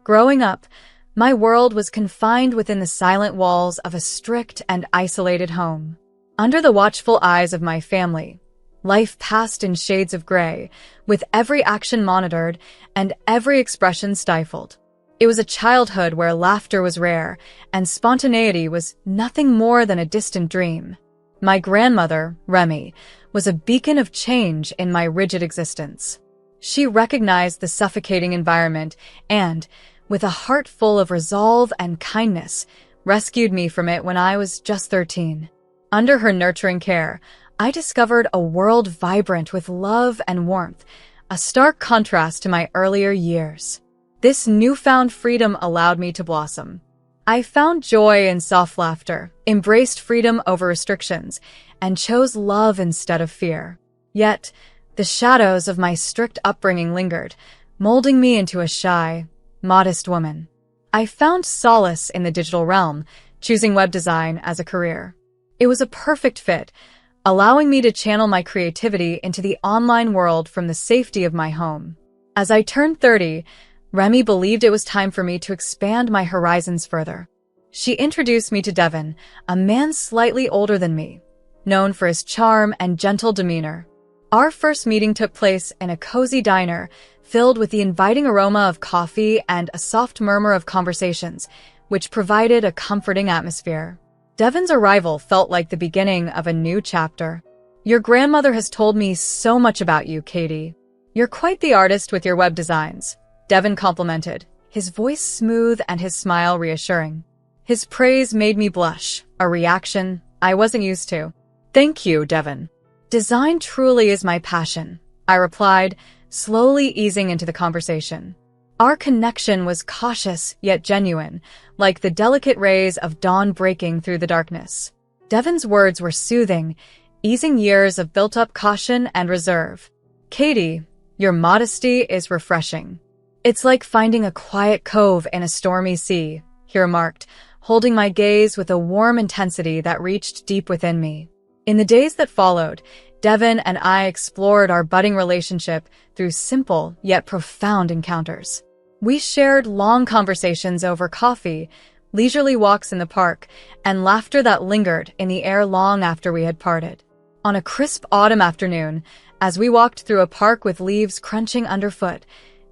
Growing up, my world was confined within the silent walls of a strict and isolated home. Under the watchful eyes of my family, life passed in shades of gray, with every action monitored and every expression stifled. It was a childhood where laughter was rare and spontaneity was nothing more than a distant dream. My grandmother, Remy, was a beacon of change in my rigid existence. She recognized the suffocating environment and, with a heart full of resolve and kindness, rescued me from it when I was just 13. Under her nurturing care, I discovered a world vibrant with love and warmth, a stark contrast to my earlier years. This newfound freedom allowed me to blossom. I found joy in soft laughter, embraced freedom over restrictions, and chose love instead of fear. Yet, the shadows of my strict upbringing lingered, molding me into a shy, modest woman. I found solace in the digital realm, choosing web design as a career. It was a perfect fit, allowing me to channel my creativity into the online world from the safety of my home. As I turned 30, Remy believed it was time for me to expand my horizons further. She introduced me to Devin, a man slightly older than me, known for his charm and gentle demeanor. Our first meeting took place in a cozy diner, filled with the inviting aroma of coffee and a soft murmur of conversations, which provided a comforting atmosphere. Devin's arrival felt like the beginning of a new chapter. "Your grandmother has told me so much about you, Katie. You're quite the artist with your web designs," Devin complimented, his voice smooth and his smile reassuring. His praise made me blush, a reaction I wasn't used to. "Thank you, Devin. Design truly is my passion," I replied, slowly easing into the conversation. Our connection was cautious yet genuine, like the delicate rays of dawn breaking through the darkness. Devin's words were soothing, easing years of built-up caution and reserve. "Katie, your modesty is refreshing. It's like finding a quiet cove in a stormy sea," he remarked, holding my gaze with a warm intensity that reached deep within me. In the days that followed, Devin and I explored our budding relationship through simple yet profound encounters. We shared long conversations over coffee, leisurely walks in the park, and laughter that lingered in the air long after we had parted. On a crisp autumn afternoon, as we walked through a park with leaves crunching underfoot,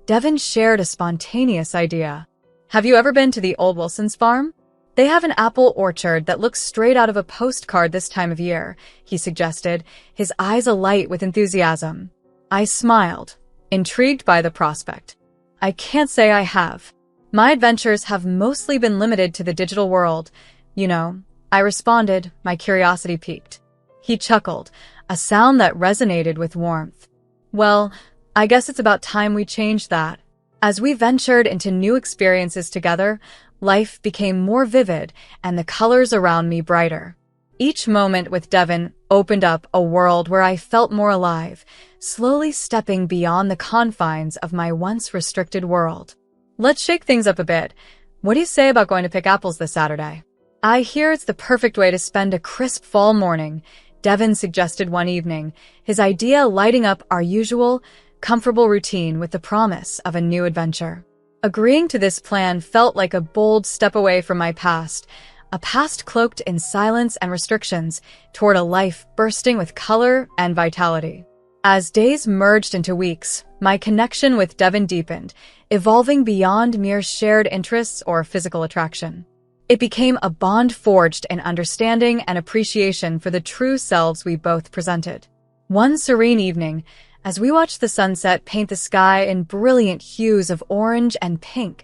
Devin shared a spontaneous idea. "Have you ever been to the old Wilson's farm? They have an apple orchard that looks straight out of a postcard this time of year," he suggested, his eyes alight with enthusiasm. I smiled, intrigued by the prospect. "I can't say I have. My adventures have mostly been limited to the digital world, you know," I responded, my curiosity piqued. He chuckled, a sound that resonated with warmth. "Well, I guess it's about time we changed that." As we ventured into new experiences together, life became more vivid and the colors around me brighter. Each moment with Devin opened up a world where I felt more alive, slowly stepping beyond the confines of my once restricted world. "Let's shake things up a bit. What do you say about going to pick apples this Saturday? I hear it's the perfect way to spend a crisp fall morning," Devin suggested one evening, his idea lighting up our usual, comfortable routine with the promise of a new adventure. Agreeing to this plan felt like a bold step away from my past, a past cloaked in silence and restrictions, toward a life bursting with color and vitality. As days merged into weeks, my connection with Devin deepened, evolving beyond mere shared interests or physical attraction. It became a bond forged in understanding and appreciation for the true selves we both presented. One serene evening, as we watched the sunset paint the sky in brilliant hues of orange and pink,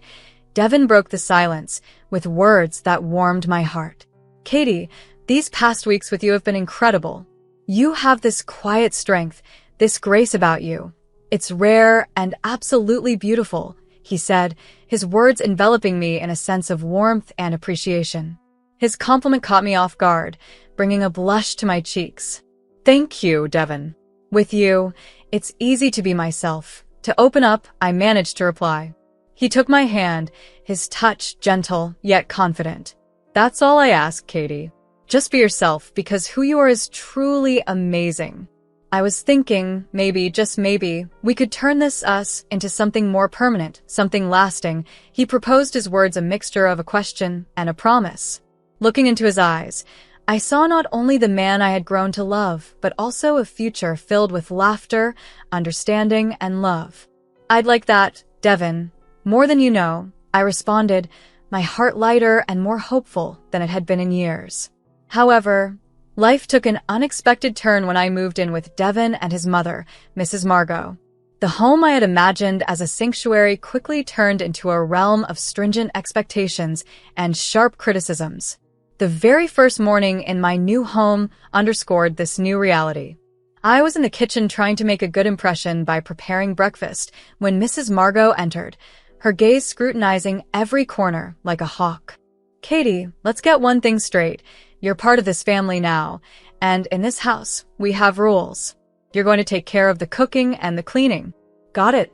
Devin broke the silence with words that warmed my heart. "Katie, these past weeks with you have been incredible. You have this quiet strength, this grace about you. It's rare and absolutely beautiful," he said, his words enveloping me in a sense of warmth and appreciation. His compliment caught me off guard, bringing a blush to my cheeks. "Thank you, Devin. With you, it's easy to be myself. To open up," I managed to reply. He took my hand, his touch gentle yet confident. "That's all I ask, Katie. Just be yourself, because who you are is truly amazing." I was thinking, maybe, just maybe, we could turn us into something more permanent, something lasting. He proposed his words a mixture of a question and a promise. Looking into his eyes, I saw not only the man I had grown to love, but also a future filled with laughter, understanding, and love. I'd like that, Devin. More than you know, I responded, my heart lighter and more hopeful than it had been in years. However, life took an unexpected turn when I moved in with Devin and his mother, Mrs. Margot. The home I had imagined as a sanctuary quickly turned into a realm of stringent expectations and sharp criticisms. The very first morning in my new home underscored this new reality. I was in the kitchen trying to make a good impression by preparing breakfast when Mrs. Margot entered, her gaze scrutinizing every corner like a hawk. Katie, let's get one thing straight. You're part of this family now, and in this house, we have rules. You're going to take care of the cooking and the cleaning. Got it?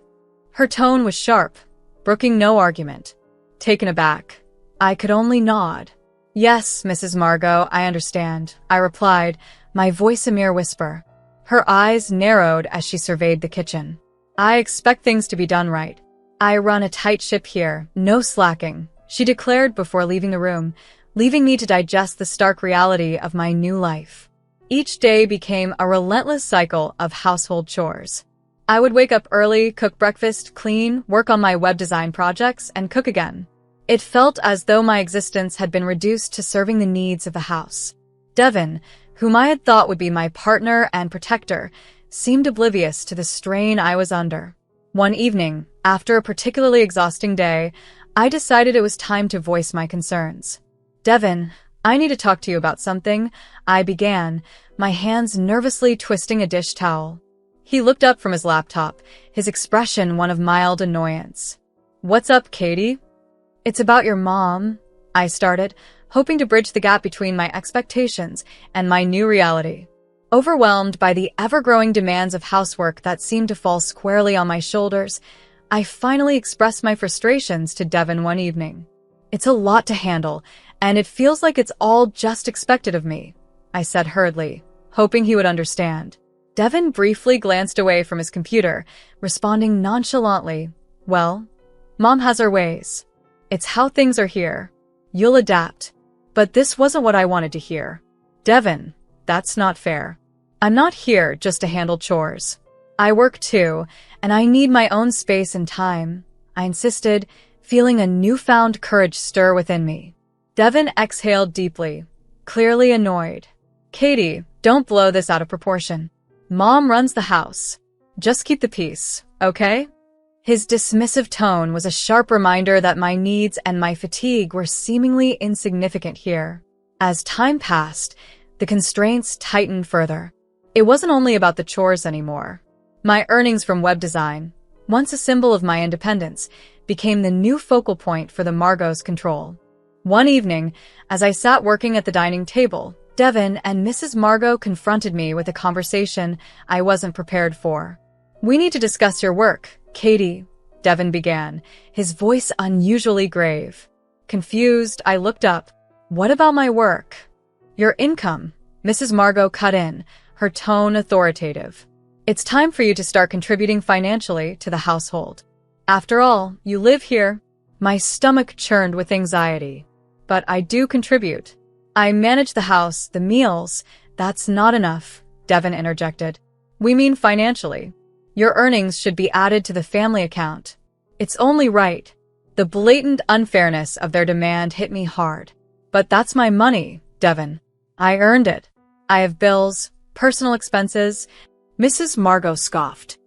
Her tone was sharp, brooking no argument. Taken aback, I could only nod. Yes, Mrs. Margot, I understand, I replied, my voice a mere whisper. Her eyes narrowed as she surveyed the kitchen. I expect things to be done right. I run a tight ship here, no slacking, she declared before leaving the room, leaving me to digest the stark reality of my new life. Each day became a relentless cycle of household chores. I would wake up early, cook breakfast, clean, work on my web design projects, and cook again. It felt as though my existence had been reduced to serving the needs of the house. Devin, whom I had thought would be my partner and protector, seemed oblivious to the strain I was under. One evening, after a particularly exhausting day, I decided it was time to voice my concerns. Devin, I need to talk to you about something, I began, my hands nervously twisting a dish towel. He looked up from his laptop, his expression one of mild annoyance. What's up, Katie? It's about your mom, I started, hoping to bridge the gap between my expectations and my new reality. Overwhelmed by the ever-growing demands of housework that seemed to fall squarely on my shoulders, I finally expressed my frustrations to Devin one evening. It's a lot to handle, and it feels like it's all just expected of me, I said hurriedly, hoping he would understand. Devin briefly glanced away from his computer, responding nonchalantly, well, Mom has her ways. It's how things are here. You'll adapt. But this wasn't what I wanted to hear. Devin, that's not fair. I'm not here just to handle chores. I work too, and I need my own space and time, I insisted, feeling a newfound courage stir within me. Devin exhaled deeply, clearly annoyed. Katie, don't blow this out of proportion. Mom runs the house. Just keep the peace, okay? His dismissive tone was a sharp reminder that my needs and my fatigue were seemingly insignificant here. As time passed, the constraints tightened further. It wasn't only about the chores anymore. My earnings from web design, once a symbol of my independence, became the new focal point for the Margot's control. One evening, as I sat working at the dining table, Devin and Mrs. Margot confronted me with a conversation I wasn't prepared for. We need to discuss your work, Katie, Devin began, his voice unusually grave. Confused, I looked up. What about my work? Your income, Mrs. Margot cut in, her tone authoritative. It's time for you to start contributing financially to the household. After all, you live here. My stomach churned with anxiety. But I do contribute. I manage the house, the meals. That's not enough, Devin interjected. We mean financially. Your earnings should be added to the family account. It's only right. The blatant unfairness of their demand hit me hard. But that's my money, Devin. I earned it. I have bills, personal expenses. Mrs. Margot scoffed.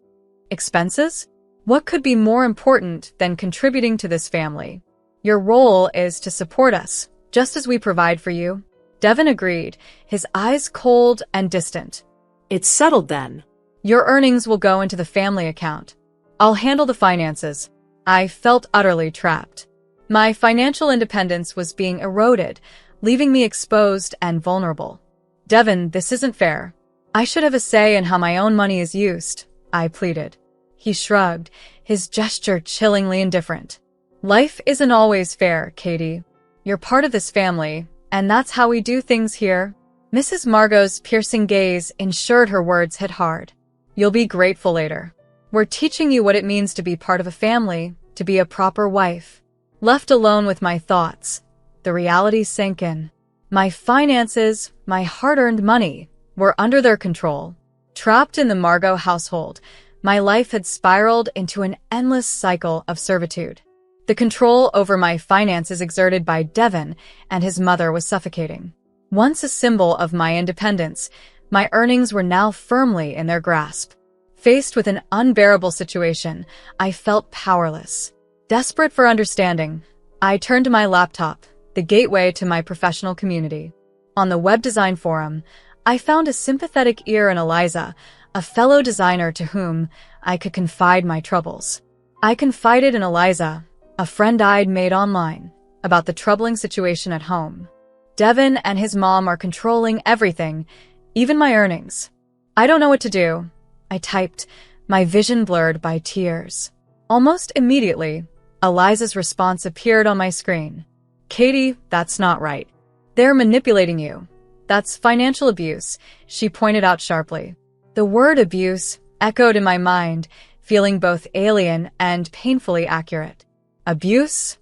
Expenses? What could be more important than contributing to this family? Your role is to support us, just as we provide for you. Devin agreed, his eyes cold and distant. It's settled then. Your earnings will go into the family account. I'll handle the finances. I felt utterly trapped. My financial independence was being eroded, leaving me exposed and vulnerable. Devin, this isn't fair. I should have a say in how my own money is used, I pleaded. He shrugged, his gesture chillingly indifferent. Life isn't always fair, Katie. You're part of this family, and that's how we do things here. Mrs. Margot's piercing gaze ensured her words hit hard. You'll be grateful later. We're teaching you what it means to be part of a family, to be a proper wife. Left alone with my thoughts, the reality sank in. My finances, my hard-earned money, were under their control. Trapped in the Margot household, my life had spiraled into an endless cycle of servitude. The control over my finances exerted by Devin and his mother was suffocating. Once a symbol of my independence, my earnings were now firmly in their grasp. Faced with an unbearable situation, I felt powerless. Desperate for understanding, I turned to my laptop, the gateway to my professional community. On the web design forum, I found a sympathetic ear in Eliza, a fellow designer to whom I could confide my troubles. I confided in Eliza, a friend I'd made online, about the troubling situation at home. Devin and his mom are controlling everything, even my earnings. I don't know what to do, I typed, my vision blurred by tears. Almost immediately, Eliza's response appeared on my screen. Katie, that's not right. They're manipulating you. That's financial abuse, she pointed out sharply. The word abuse echoed in my mind, feeling both alien and painfully accurate. Abuse?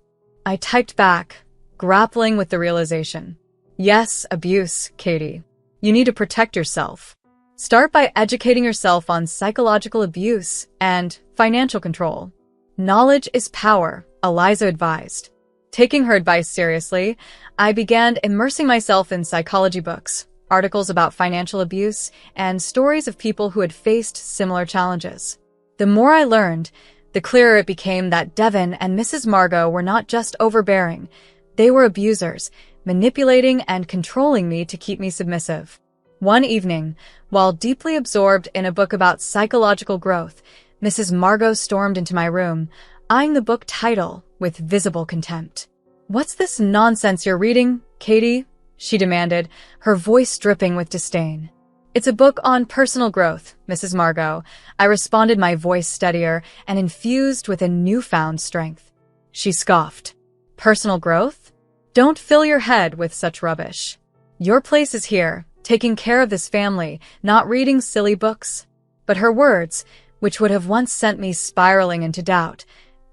I typed back, grappling with the realization. Yes, abuse, Katie. You need to protect yourself. Start by educating yourself on psychological abuse and financial control. Knowledge is power, Eliza advised. Taking her advice seriously, I began immersing myself in psychology books, articles about financial abuse, and stories of people who had faced similar challenges. The more I learned, the clearer it became that Devin and Mrs. Margot were not just overbearing. They were abusers, manipulating and controlling me to keep me submissive. One evening, while deeply absorbed in a book about psychological growth, Mrs. Margot stormed into my room, eyeing the book title with visible contempt. What's this nonsense you're reading, Katie? She demanded, her voice dripping with disdain. It's a book on personal growth, Mrs. Margot. I responded, my voice steadier and infused with a newfound strength. She scoffed. Personal growth? Don't fill your head with such rubbish. Your place is here, taking care of this family, not reading silly books. But her words, which would have once sent me spiraling into doubt,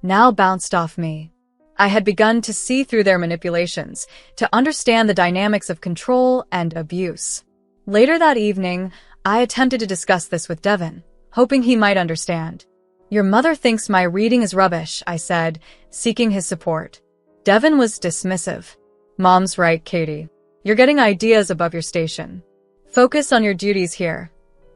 now bounced off me. I had begun to see through their manipulations, to understand the dynamics of control and abuse. Later that evening, I attempted to discuss this with Devin, hoping he might understand. Your mother thinks my reading is rubbish, I said, seeking his support. Devin was dismissive. Mom's right, Katie. You're getting ideas above your station. Focus on your duties here.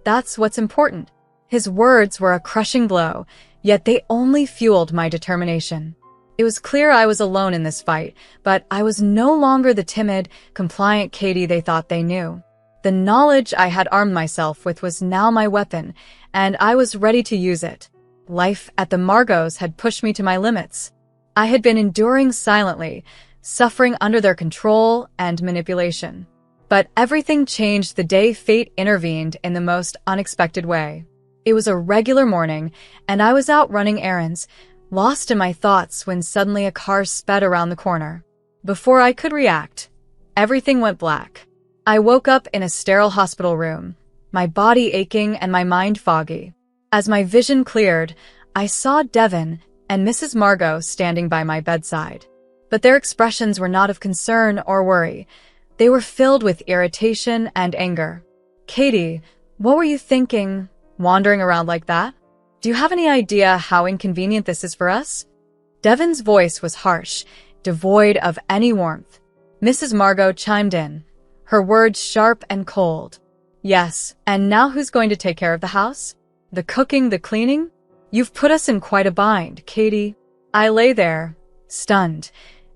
That's what's important. His words were a crushing blow, yet they only fueled my determination. It was clear I was alone in this fight, but I was no longer the timid, compliant Katie they thought they knew. The knowledge I had armed myself with was now my weapon, and I was ready to use it. Life at the Margots had pushed me to my limits. I had been enduring silently, suffering under their control and manipulation. But everything changed the day fate intervened in the most unexpected way. It was a regular morning, and I was out running errands, lost in my thoughts when suddenly a car sped around the corner. Before I could react, everything went black. I woke up in a sterile hospital room, my body aching and my mind foggy. As my vision cleared, I saw Devin and Mrs. Margot standing by my bedside. But their expressions were not of concern or worry. They were filled with irritation and anger. Katie, what were you thinking, wandering around like that? Do you have any idea how inconvenient this is for us? Devin's voice was harsh, devoid of any warmth. Mrs. Margot chimed in, her words sharp and cold. Yes, and now who's going to take care of the house? The cooking, the cleaning? You've put us in quite a bind, Katie. I lay there, stunned,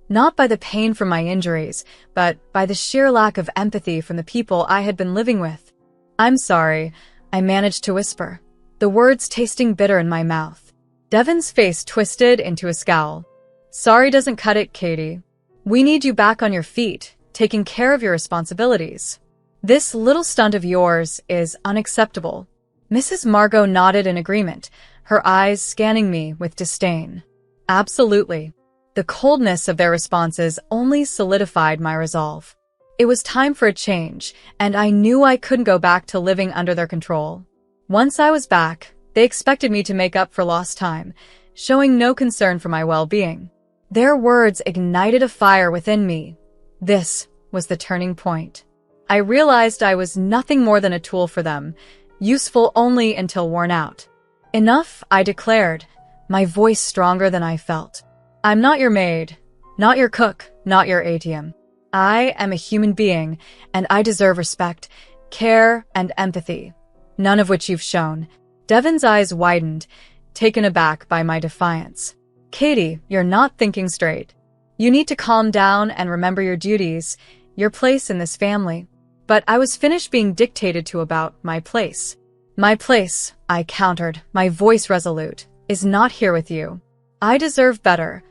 not by the pain from my injuries, but by the sheer lack of empathy from the people I had been living with. I'm sorry, I managed to whisper, the words tasting bitter in my mouth. Devin's face twisted into a scowl. Sorry doesn't cut it, Katie. We need you back on your feet, taking care of your responsibilities. This little stunt of yours is unacceptable. Mrs. Margot nodded in agreement, her eyes scanning me with disdain. Absolutely. The coldness of their responses only solidified my resolve. It was time for a change, and I knew I couldn't go back to living under their control. Once I was back, they expected me to make up for lost time, showing no concern for my well-being. Their words ignited a fire within me. This was the turning point. I realized I was nothing more than a tool for them, useful only until worn out. Enough, I declared, my voice stronger than I felt. I'm not your maid, not your cook, not your ATM. I am a human being, and I deserve respect, care, and empathy, none of which you've shown. Devon's eyes widened, taken aback by my defiance. Katie, you're not thinking straight. You need to calm down and remember your duties, your place in this family. But I was finished being dictated to about my place. My place, I countered, my voice resolute, is not here with you. I deserve better,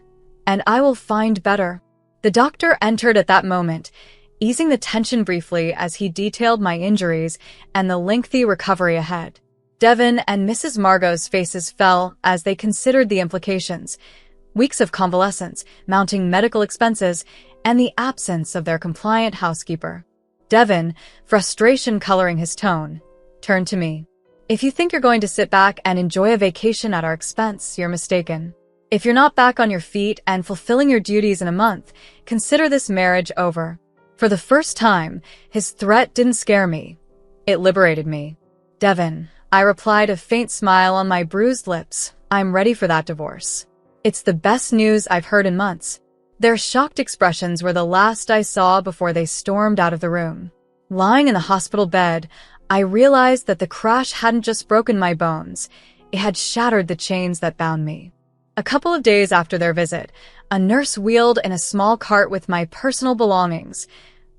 and I will find better. The doctor entered at that moment, easing the tension briefly as he detailed my injuries and the lengthy recovery ahead. Devon and Mrs. Margot's faces fell as they considered the implications. Weeks of convalescence, mounting medical expenses, and the absence of their compliant housekeeper. Devon, frustration coloring his tone, turned to me. If you think you're going to sit back and enjoy a vacation at our expense, you're mistaken. If you're not back on your feet and fulfilling your duties in a month, consider this marriage over. For the first time, his threat didn't scare me. It liberated me. Devon, I replied, a faint smile on my bruised lips. I'm ready for that divorce. It's the best news I've heard in months. Their shocked expressions were the last I saw before they stormed out of the room. Lying in the hospital bed, I realized that the crash hadn't just broken my bones, it had shattered the chains that bound me. A couple of days after their visit, a nurse wheeled in a small cart with my personal belongings,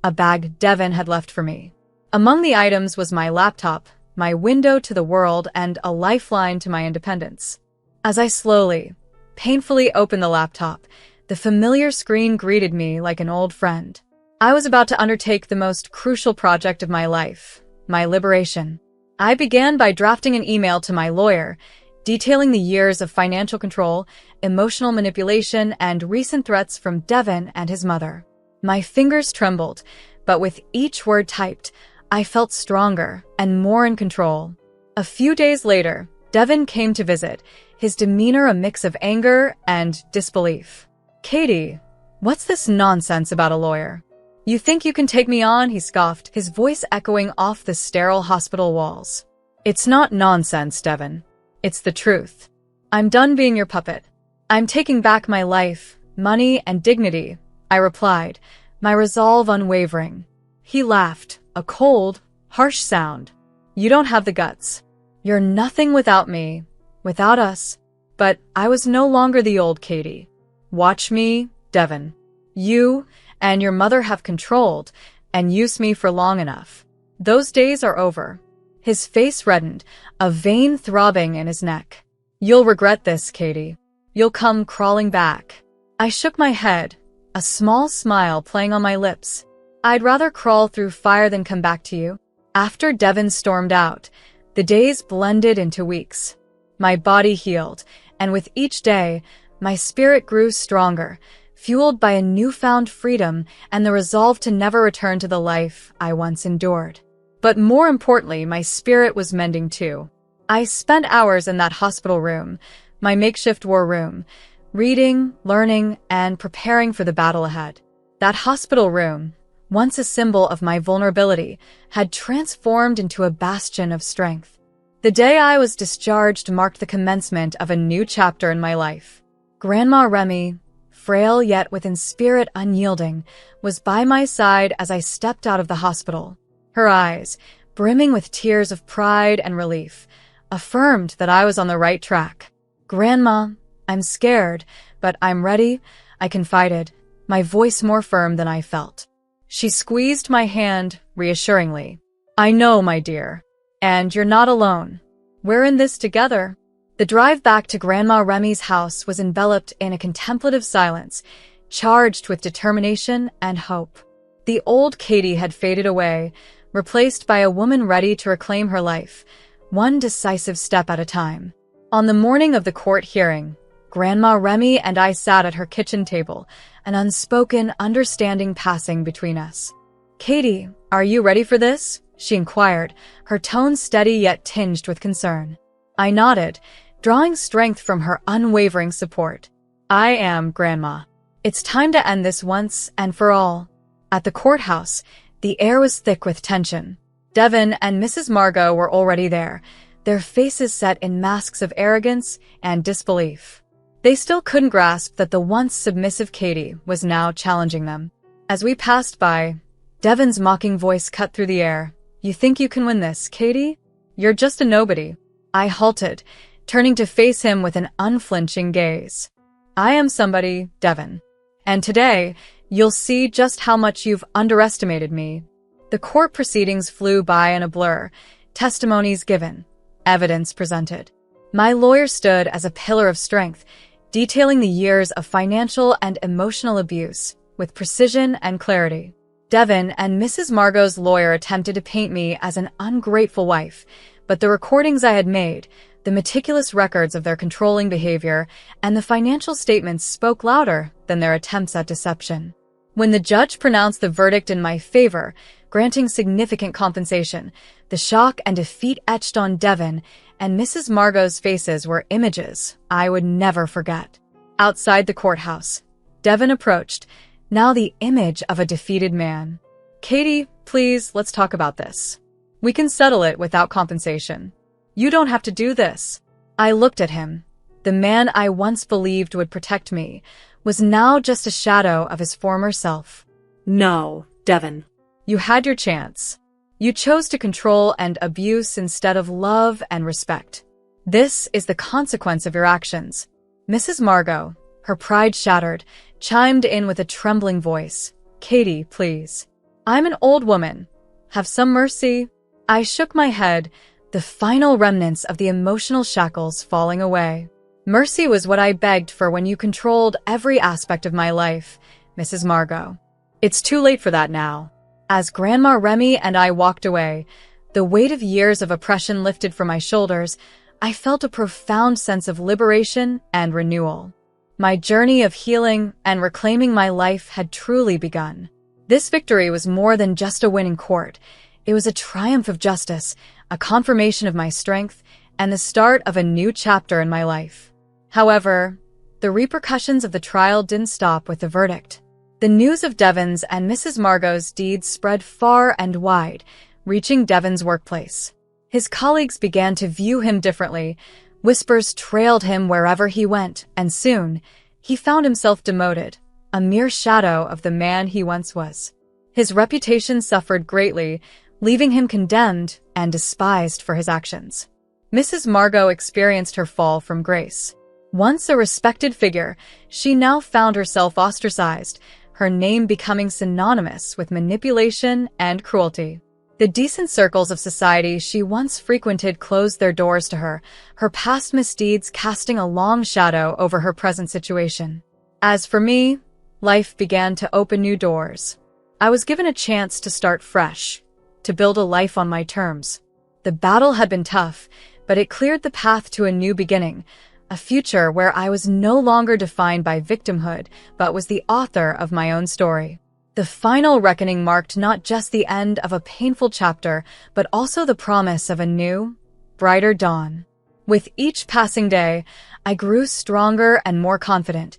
a bag Devon had left for me. Among the items was my laptop, my window to the world, and a lifeline to my independence. As I slowly, painfully opened the laptop, the familiar screen greeted me like an old friend. I was about to undertake the most crucial project of my life, my liberation. I began by drafting an email to my lawyer, detailing the years of financial control, emotional manipulation, and recent threats from Devon and his mother. My fingers trembled, but with each word typed, I felt stronger and more in control. A few days later, Devon came to visit, his demeanor a mix of anger and disbelief. Katie, what's this nonsense about a lawyer? You think you can take me on? He scoffed, his voice echoing off the sterile hospital walls. It's not nonsense, Devon. It's the truth. I'm done being your puppet. I'm taking back my life, money, and dignity, I replied, my resolve unwavering. He laughed, a cold, harsh sound. You don't have the guts. You're nothing without me, without us. But I was no longer the old Katie. Watch me, Devon. You and your mother have controlled and used me for long enough. Those days are over. His face reddened, a vein throbbing in his neck. You'll regret this, Katie. You'll come crawling back. I shook my head, a small smile playing on my lips. I'd rather crawl through fire than come back to you. After Devon stormed out, the days blended into weeks. My body healed, and with each day, my spirit grew stronger, fueled by a newfound freedom and the resolve to never return to the life I once endured. But more importantly, my spirit was mending too. I spent hours in that hospital room, my makeshift war room, reading, learning, and preparing for the battle ahead. That hospital room, once a symbol of my vulnerability, had transformed into a bastion of strength. The day I was discharged marked the commencement of a new chapter in my life. Grandma Remy, frail yet within spirit unyielding, was by my side as I stepped out of the hospital. Her eyes, brimming with tears of pride and relief, affirmed that I was on the right track. Grandma, I'm scared, but I'm ready, I confided, my voice more firm than I felt. She squeezed my hand reassuringly. I know, my dear, and you're not alone. We're in this together. The drive back to Grandma Remy's house was enveloped in a contemplative silence, charged with determination and hope. The old Katie had faded away, replaced by a woman ready to reclaim her life, one decisive step at a time. On the morning of the court hearing, Grandma Remy and I sat at her kitchen table, an unspoken understanding passing between us. "Katie, are you ready for this?" she inquired, her tone steady yet tinged with concern. I nodded, drawing strength from her unwavering support. "I am, Grandma. It's time to end this once and for all." At the courthouse, the air was thick with tension. Devin and Mrs. Margot were already there, their faces set in masks of arrogance and disbelief. They still couldn't grasp that the once submissive Katie was now challenging them. As we passed by, Devin's mocking voice cut through the air. "You think you can win this, Katie? You're just a nobody." I halted, turning to face him with an unflinching gaze. "I am somebody, Devin. And today, you'll see just how much you've underestimated me." The court proceedings flew by in a blur, testimonies given, evidence presented. My lawyer stood as a pillar of strength, detailing the years of financial and emotional abuse with precision and clarity. Devin and Mrs. Margot's lawyer attempted to paint me as an ungrateful wife, but the recordings I had made, the meticulous records of their controlling behavior, and the financial statements spoke louder than their attempts at deception. When the judge pronounced the verdict in my favor, granting significant compensation, the shock and defeat etched on Devin and Mrs. Margot's faces were images I would never forget. Outside the courthouse, Devin approached, now the image of a defeated man. "Katie, please, let's talk about this. We can settle it without compensation. You don't have to do this." I looked at him. The man I once believed would protect me was now just a shadow of his former self. "No, Devin. You had your chance. You chose to control and abuse instead of love and respect. This is the consequence of your actions." Mrs. Margot, her pride shattered, chimed in with a trembling voice. "Katie, please. I'm an old woman. Have some mercy." I shook my head, the final remnants of the emotional shackles falling away. "Mercy was what I begged for when you controlled every aspect of my life, Mrs. Margot. It's too late for that now." As Grandma Remy and I walked away, the weight of years of oppression lifted from my shoulders, I felt a profound sense of liberation and renewal. My journey of healing and reclaiming my life had truly begun. This victory was more than just a win in court. It was a triumph of justice, a confirmation of my strength, and the start of a new chapter in my life. However, the repercussions of the trial didn't stop with the verdict. The news of Devin's and Mrs. Margot's deeds spread far and wide, reaching Devin's workplace. His colleagues began to view him differently. Whispers trailed him wherever he went, and soon, he found himself demoted, a mere shadow of the man he once was. His reputation suffered greatly, leaving him condemned and despised for his actions. Mrs. Margot experienced her fall from grace. Once a respected figure, she now found herself ostracized, her name becoming synonymous with manipulation and cruelty. The decent circles of society she once frequented closed their doors to her, her past misdeeds casting a long shadow over her present situation. As for me, life began to open new doors. I was given a chance to start fresh, to build a life on my terms. The battle had been tough, but it cleared the path to a new beginning, a future where I was no longer defined by victimhood, but was the author of my own story. The final reckoning marked not just the end of a painful chapter, but also the promise of a new, brighter dawn. With each passing day, I grew stronger and more confident,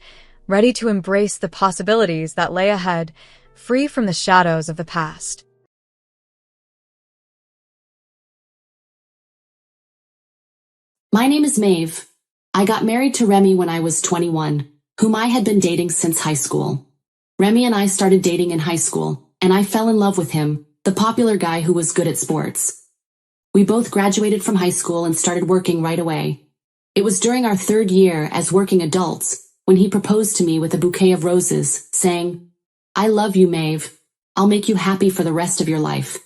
ready to embrace the possibilities that lay ahead, free from the shadows of the past. My name is Maeve. I got married to Remy when I was 21, whom I had been dating since high school. Remy and I started dating in high school, and I fell in love with him, the popular guy who was good at sports. We both graduated from high school and started working right away. It was during our third year as working adults when he proposed to me with a bouquet of roses, saying, "I love you, Maeve. I'll make you happy for the rest of your life.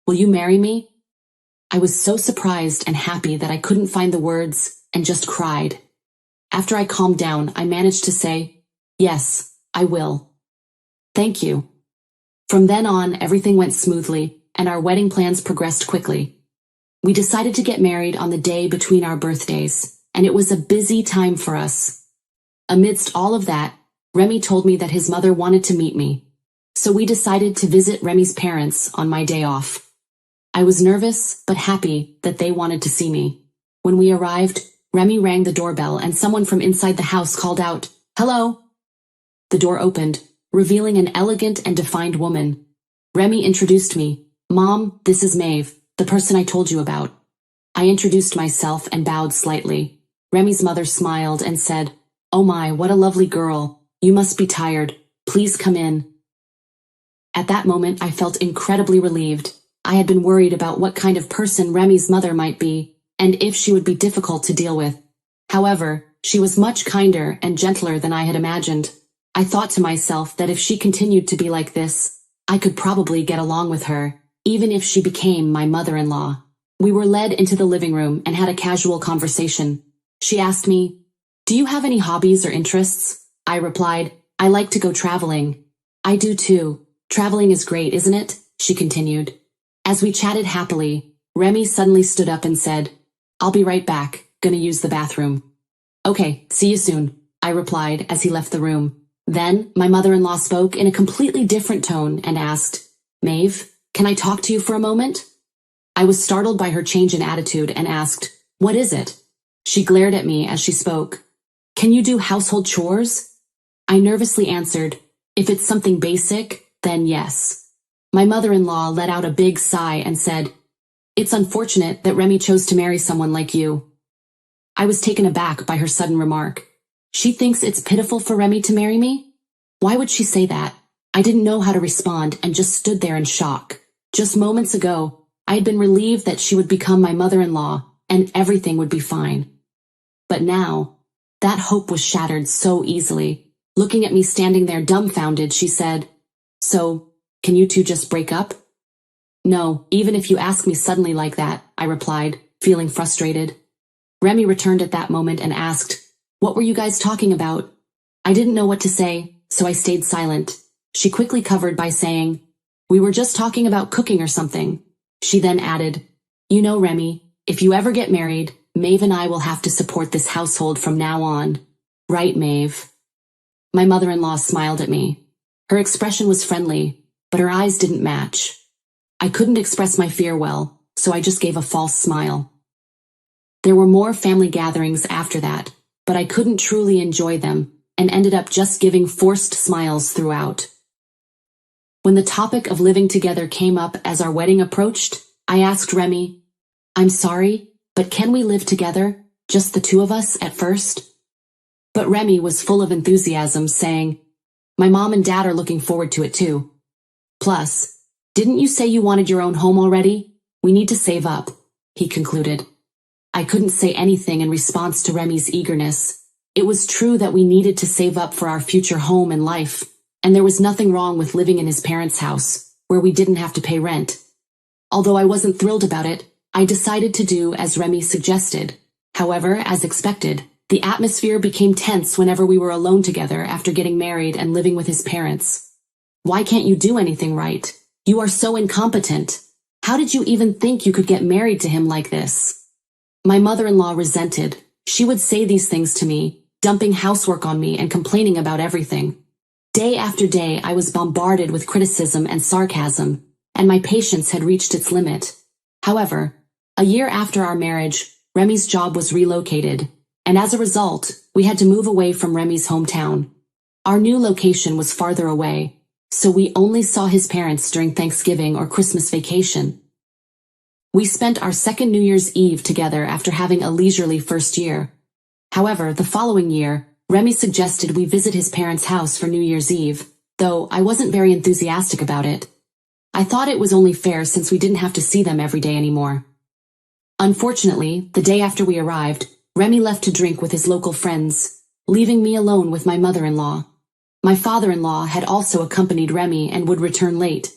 Will you marry me?" I was so surprised and happy that I couldn't find the words and just cried. After I calmed down, I managed to say, "Yes, I will. Thank you." From then on, everything went smoothly, and our wedding plans progressed quickly. We decided to get married on the day between our birthdays, and it was a busy time for us. Amidst all of that, Remy told me that his mother wanted to meet me. so we decided to visit Remy's parents on my day off. I was nervous, but happy that they wanted to see me. When we arrived, Remy rang the doorbell and someone from inside the house called out, "Hello." The door opened, revealing an elegant and defined woman. Remy introduced me. "Mom, this is Maeve, the person I told you about." I introduced myself and bowed slightly. Remy's mother smiled and said, "Oh my, what a lovely girl. You must be tired. Please come in." At that moment, I felt incredibly relieved. I had been worried about what kind of person Remy's mother might be, and if she would be difficult to deal with. However, she was much kinder and gentler than I had imagined. I thought to myself that if she continued to be like this, I could probably get along with her, even if she became my mother-in-law. We were led into the living room and had a casual conversation. She asked me, "Do you have any hobbies or interests?" I replied, "I like to go traveling." "I do too. Traveling is great, isn't it?" she continued. As we chatted happily, Remy suddenly stood up and said, "I'll be right back, gonna use the bathroom." "Okay, see you soon," I replied as he left the room. Then, my mother-in-law spoke in a completely different tone and asked, "Maeve, can I talk to you for a moment?" I was startled by her change in attitude and asked, "What is it?" She glared at me as she spoke. "Can you do household chores?" I nervously answered, "If it's something basic, then yes." My mother-in-law let out a big sigh and said, "It's unfortunate that Remy chose to marry someone like you." I was taken aback by her sudden remark. She thinks it's pitiful for Remy to marry me? Why would she say that? I didn't know how to respond and just stood there in shock. Just moments ago, I had been relieved that she would become my mother-in-law and everything would be fine. But now, that hope was shattered so easily. Looking at me standing there dumbfounded, she said, "So, can you two just break up?" "No, even if you ask me suddenly like that," I replied, feeling frustrated. Remy returned at that moment and asked, "What were you guys talking about?" I didn't know what to say, so I stayed silent. She quickly covered by saying, "We were just talking about cooking or something." She then added, "You know, Remy, if you ever get married, Maeve and I will have to support this household from now on. Right, Maeve?" My mother-in-law smiled at me. Her expression was friendly, but her eyes didn't match. I couldn't express my fear well, so I just gave a false smile. There were more family gatherings after that, but I couldn't truly enjoy them, and ended up just giving forced smiles throughout. When the topic of living together came up as our wedding approached, I asked Remy, "I'm sorry, but can we live together, just the two of us at first?" But Remy was full of enthusiasm, saying, "My mom and dad are looking forward to it too. Plus, didn't you say you wanted your own home already? We need to save up," he concluded. I couldn't say anything in response to Remy's eagerness. It was true that we needed to save up for our future home and life, and there was nothing wrong with living in his parents' house, where we didn't have to pay rent. Although I wasn't thrilled about it, I decided to do as Remy suggested. However, as expected, the atmosphere became tense whenever we were alone together after getting married and living with his parents. "Why can't you do anything right? You are so incompetent. How did you even think you could get married to him like this?" My mother-in-law resented. She would say these things to me, dumping housework on me and complaining about everything. Day after day, I was bombarded with criticism and sarcasm, and my patience had reached its limit. However, a year after our marriage, Remy's job was relocated, and as a result, we had to move away from Remy's hometown. Our new location was farther away, so we only saw his parents during Thanksgiving or Christmas vacation. We spent our second New Year's Eve together after having a leisurely first year. However, the following year, Remy suggested we visit his parents' house for New Year's Eve, though I wasn't very enthusiastic about it. I thought it was only fair since we didn't have to see them every day anymore. Unfortunately, the day after we arrived, Remy left to drink with his local friends, leaving me alone with my mother-in-law. My father-in-law had also accompanied Remy and would return late.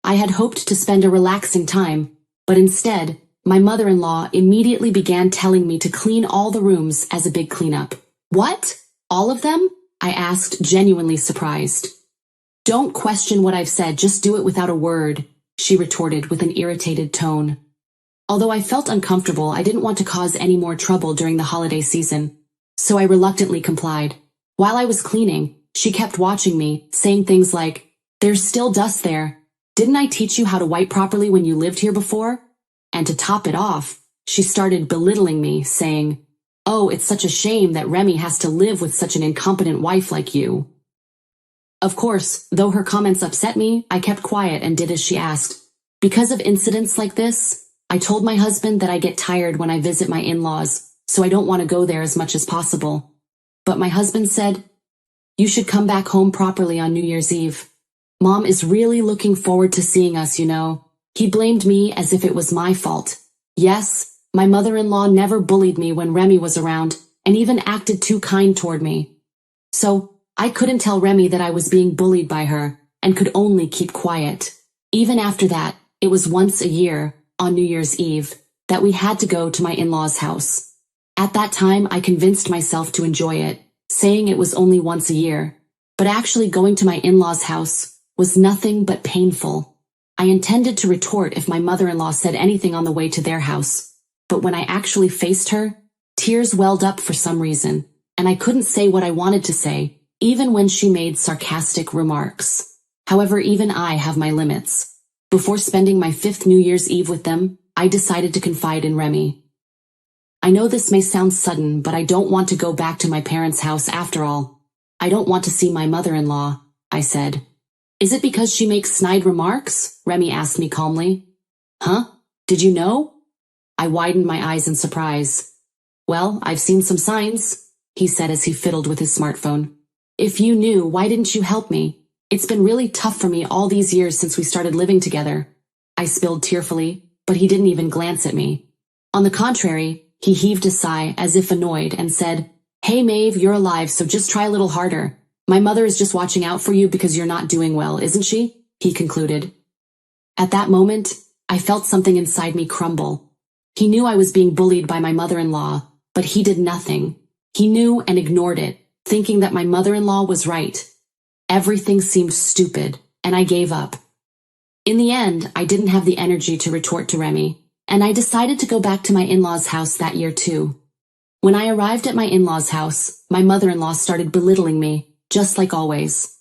I had hoped to spend a relaxing time, but instead, my mother-in-law immediately began telling me to clean all the rooms as a big cleanup. "What? All of them?" I asked, genuinely surprised. "Don't question what I've said, just do it without a word," she retorted with an irritated tone. Although I felt uncomfortable, I didn't want to cause any more trouble during the holiday season, so I reluctantly complied. While I was cleaning, she kept watching me, saying things like, There's still dust there. Didn't I teach you how to wipe properly when you lived here before? And to top it off, she started belittling me, saying, "Oh, it's such a shame that Remy has to live with such an incompetent wife like you." Of course, though her comments upset me, I kept quiet and did as she asked. Because of incidents like this, I told my husband that I get tired when I visit my in-laws, so I don't want to go there as much as possible. But my husband said, "You should come back home properly on New Year's Eve. Mom is really looking forward to seeing us, you know." He blamed me as if it was my fault. Yes, my mother-in-law never bullied me when Remy was around, and even acted too kind toward me. So, I couldn't tell Remy that I was being bullied by her, and could only keep quiet. Even after that, it was once a year, on New Year's Eve, that we had to go to my in-laws' house. At that time, I convinced myself to enjoy it, saying it was only once a year. But actually going to my in-laws' house was nothing but painful. I intended to retort if my mother-in-law said anything on the way to their house. But when I actually faced her, tears welled up for some reason, and I couldn't say what I wanted to say, even when she made sarcastic remarks. However, even I have my limits. Before spending my 5th New Year's Eve with them, I decided to confide in Remy. "I know this may sound sudden, but I don't want to go back to my parents' house after all. I don't want to see my mother-in-law," I said. "Is it because she makes snide remarks?" Remy asked me calmly. "Huh? Did you know?" I widened my eyes in surprise. "Well, I've seen some signs," he said as he fiddled with his smartphone. "If you knew, why didn't you help me? It's been really tough for me all these years since we started living together." I spilled tearfully, but he didn't even glance at me. On the contrary, he heaved a sigh as if annoyed and said, "Hey Maeve, you're alive, so just try a little harder. My mother is just watching out for you because you're not doing well, isn't she?" he concluded. At that moment, I felt something inside me crumble. He knew I was being bullied by my mother-in-law, but he did nothing. He knew and ignored it, thinking that my mother-in-law was right. Everything seemed stupid, and I gave up. In the end, I didn't have the energy to retort to Remy, and I decided to go back to my in-laws' house that year too. When I arrived at my in-laws' house, my mother-in-law started belittling me, just like always.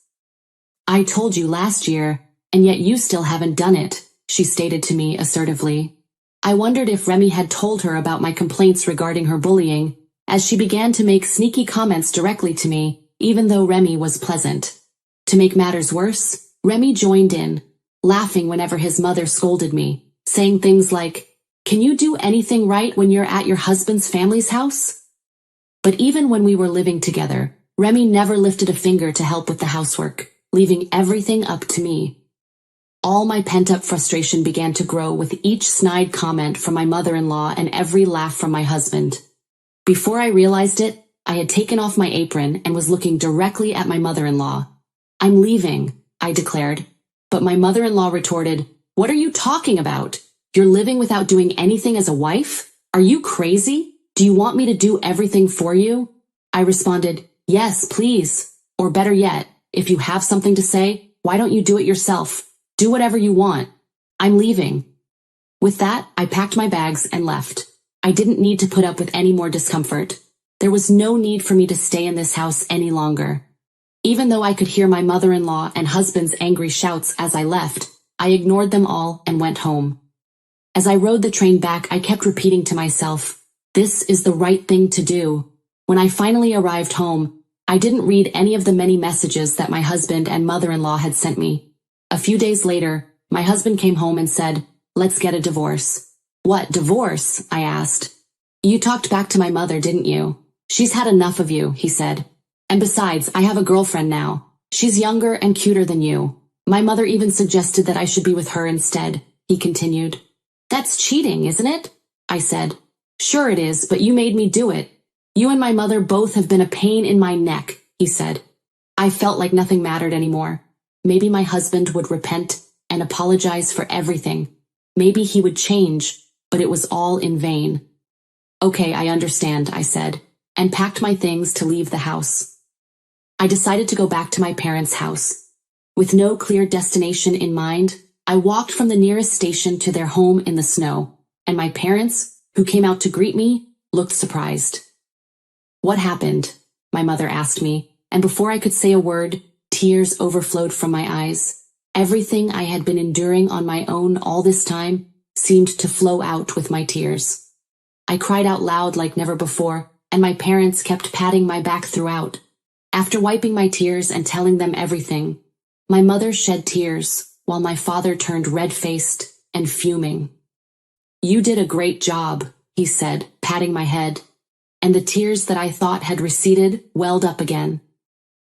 "I told you last year, and yet you still haven't done it," she stated to me assertively. I wondered if Remy had told her about my complaints regarding her bullying, as she began to make sneaky comments directly to me, even though Remy was pleasant. To make matters worse, Remy joined in, laughing whenever his mother scolded me, saying things like, "Can you do anything right when you're at your husband's family's house?" But even when we were living together, Remy never lifted a finger to help with the housework, leaving everything up to me. All my pent-up frustration began to grow with each snide comment from my mother-in-law and every laugh from my husband. Before I realized it, I had taken off my apron and was looking directly at my mother-in-law. "I'm leaving," I declared. But my mother-in-law retorted, "What are you talking about? You're living without doing anything as a wife? Are you crazy? Do you want me to do everything for you?" I responded, "Yes, please. Or better yet, if you have something to say, why don't you do it yourself? Do whatever you want. I'm leaving." With that, I packed my bags and left. I didn't need to put up with any more discomfort. There was no need for me to stay in this house any longer. Even though I could hear my mother-in-law and husband's angry shouts as I left, I ignored them all and went home. As I rode the train back, I kept repeating to myself, "This is the right thing to do." When I finally arrived home, I didn't read any of the many messages that my husband and mother-in-law had sent me. A few days later, my husband came home and said, "Let's get a divorce." "What, divorce?" I asked. "You talked back to my mother, didn't you? She's had enough of you," he said. "And besides, I have a girlfriend now. She's younger and cuter than you. My mother even suggested that I should be with her instead," he continued. "That's cheating, isn't it?" I said. "Sure it is, but you made me do it. You and my mother both have been a pain in my neck," he said. I felt like nothing mattered anymore. Maybe my husband would repent and apologize for everything. Maybe he would change, but it was all in vain. "Okay, I understand," I said, and packed my things to leave the house. I decided to go back to my parents' house. With no clear destination in mind, I walked from the nearest station to their home in the snow, and my parents, who came out to greet me, looked surprised. "What happened?" my mother asked me, and before I could say a word, tears overflowed from my eyes. Everything I had been enduring on my own all this time seemed to flow out with my tears. I cried out loud like never before, and my parents kept patting my back throughout. After wiping my tears and telling them everything, my mother shed tears while my father turned red-faced and fuming. "You did a great job," he said, patting my head, and the tears that I thought had receded welled up again.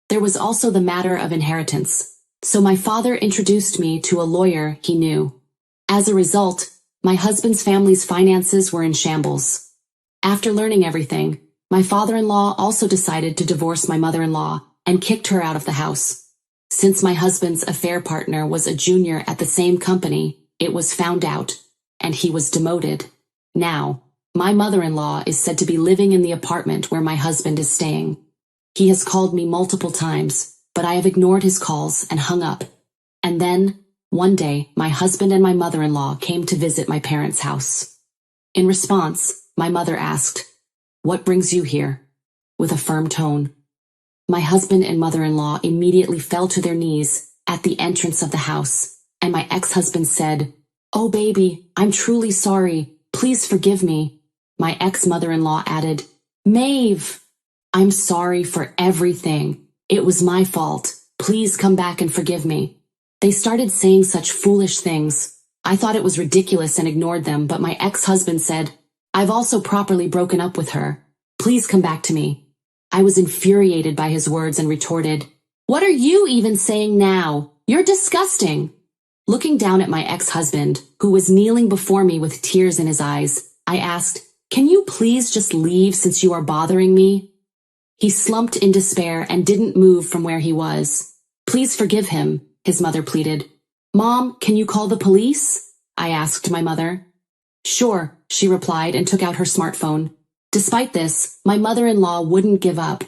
There was also the matter of inheritance, so my father introduced me to a lawyer he knew. As a result, my husband's family's finances were in shambles. After learning everything, my father-in-law also decided to divorce my mother-in-law and kicked her out of the house. Since my husband's affair partner was a junior at the same company, it was found out, and he was demoted. Now, my mother-in-law is said to be living in the apartment where my husband is staying. He has called me multiple times, but I have ignored his calls and hung up. And then, one day, my husband and my mother-in-law came to visit my parents' house. In response, my mother asked, "What brings you here?" with a firm tone. My husband and mother-in-law immediately fell to their knees at the entrance of the house, and my ex-husband said, "Oh baby, I'm truly sorry. Please forgive me." My ex-mother-in-law added, "Maeve, I'm sorry for everything. It was my fault. Please come back and forgive me." They started saying such foolish things. I thought it was ridiculous and ignored them, but my ex-husband said, "I've also properly broken up with her. Please come back to me." I was infuriated by his words and retorted, "What are you even saying now? You're disgusting." Looking down at my ex-husband, who was kneeling before me with tears in his eyes, I asked, "Can you please just leave since you are bothering me?" He slumped in despair and didn't move from where he was. "Please forgive him," his mother pleaded. "Mom, can you call the police?" I asked my mother. "Sure," she replied and took out her smartphone. Despite this, my mother-in-law wouldn't give up.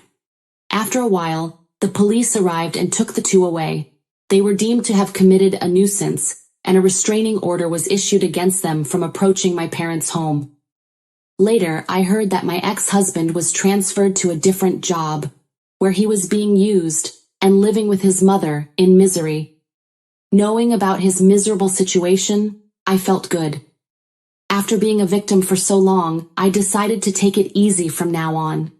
After a while, the police arrived and took the two away. They were deemed to have committed a nuisance, and a restraining order was issued against them from approaching my parents' home. Later, I heard that my ex-husband was transferred to a different job, where he was being used and living with his mother in misery. Knowing about his miserable situation, I felt good. After being a victim for so long, I decided to take it easy from now on.